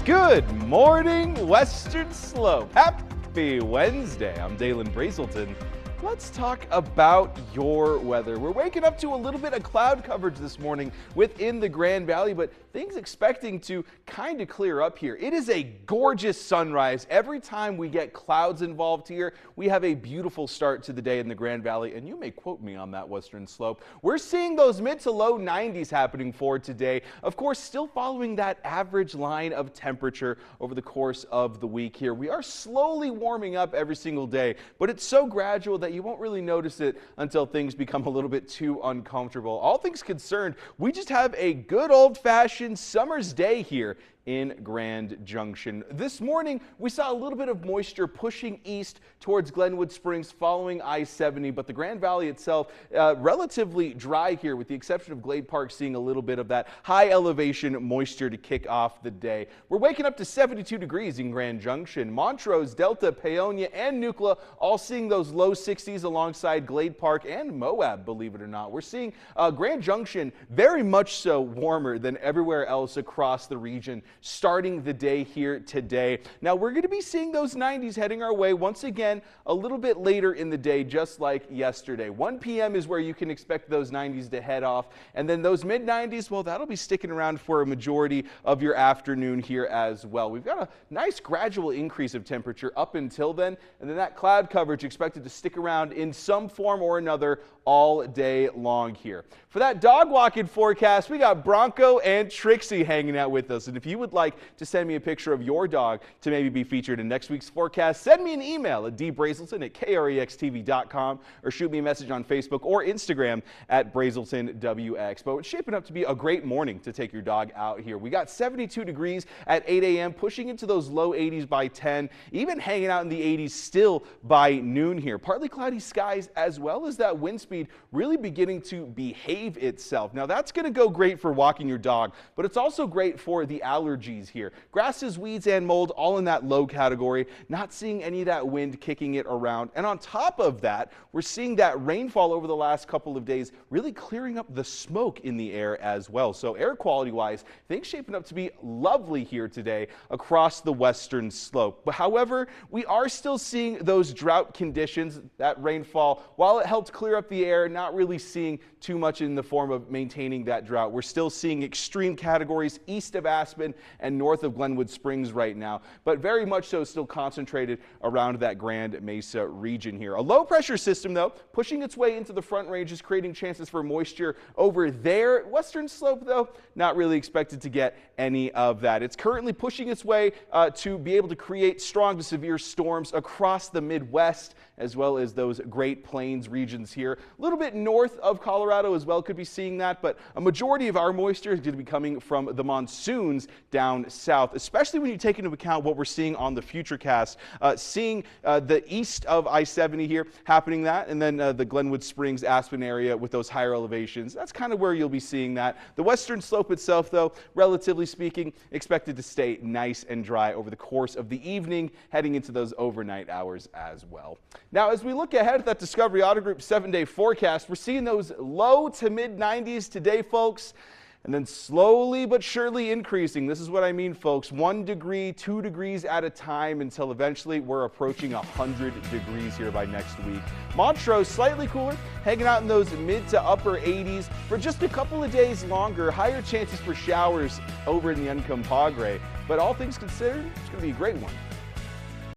Good morning, Western Slope. Happy Wednesday. I'm Dalen Brazelton. Let's talk about your weather. We're waking up to a little bit of cloud coverage this morning within the Grand Valley, but things expecting to kind of clear up here. It is a gorgeous sunrise. Every time we get clouds involved here, we have a beautiful start to the day in the Grand Valley, and you may quote me on that, Western Slope. We're seeing those mid to low 90s happening for today. Of course, still following that average line of temperature over the course of the week here. We are slowly warming up every single day, but it's so gradual that you won't really notice it until things become a little bit too uncomfortable. All things concerned, we just have a good old-fashioned summer's day here in Grand Junction. This morning, we saw a little bit of moisture pushing east towards Glenwood Springs following I-70, but the Grand Valley itself relatively dry here, with the exception of Glade Park seeing a little bit of that high elevation moisture to kick off the day. We're waking up to 72 degrees in Grand Junction. Montrose, Delta, Paonia, and Nucla all seeing those low 60s alongside Glade Park and Moab, believe it or not. We're seeing Grand Junction very much so warmer than everywhere else across the region, starting the day here today. Now we're going to be seeing those 90s heading our way once again a little bit later in the day, just like yesterday. 1 p.m. is where you can expect those 90s to head off, and then those mid 90s, well, that'll be sticking around for a majority of your afternoon here as well. We've got a nice gradual increase of temperature up until then, and then that cloud coverage expected to stick around in some form or another all day long here. For that dog walking forecast, we got Bronco and Trixie hanging out with us, and if you would like to send me a picture of your dog to maybe be featured in next week's forecast, send me an email at dbrazelton@krextv.com or shoot me a message on Facebook or Instagram at BrazeltonWX. But it's shaping up to be a great morning to take your dog out here. We got 72 degrees at 8 a.m., pushing into those low 80s by 10, even hanging out in the 80s still by noon here. Partly cloudy skies, as well as that wind speed really beginning to behave itself. Now that's going to go great for walking your dog, but it's also great for the allergies here. Grasses, weeds, and mold all in that low category. Not seeing any of that wind kicking it around. And on top of that, we're seeing that rainfall over the last couple of days really clearing up the smoke in the air as well. So air quality wise, things shaping up to be lovely here today across the Western Slope. But however, we are still seeing those drought conditions. That rainfall, while it helped clear up the air, not really seeing too much in the form of maintaining that drought. We're still seeing extreme categories east of Aspen and north of Glenwood Springs right now, but very much so still concentrated around that Grand Mesa region here. A low pressure system though, pushing its way into the front ranges, creating chances for moisture over there. Western Slope though, not really expected to get any of that. It's currently pushing its way to be able to create strong to severe storms across the Midwest, as well as those Great Plains regions here. A little bit north of Colorado as well could be seeing that, but a majority of our moisture is going to be coming from the monsoons down south, especially when you take into account what we're seeing on the Futurecast, seeing the east of I-70 here happening that, and then the Glenwood Springs, Aspen area with those higher elevations. That's kind of where you'll be seeing that. The Western Slope itself, though, relatively speaking, expected to stay nice and dry over the course of the evening, heading into those overnight hours as well. Now, as we look ahead at that Discovery Auto Group 7-day forecast, we're seeing those low to mid 90s today, folks, and then slowly but surely increasing. This is what I mean, folks. 1 degree, 2 degrees at a time until eventually we're approaching 100 degrees here by next week. Montrose, slightly cooler, hanging out in those mid to upper 80s for just a couple of days longer. Higher chances for showers over in the Uncompahgre. But all things considered, it's going to be a great one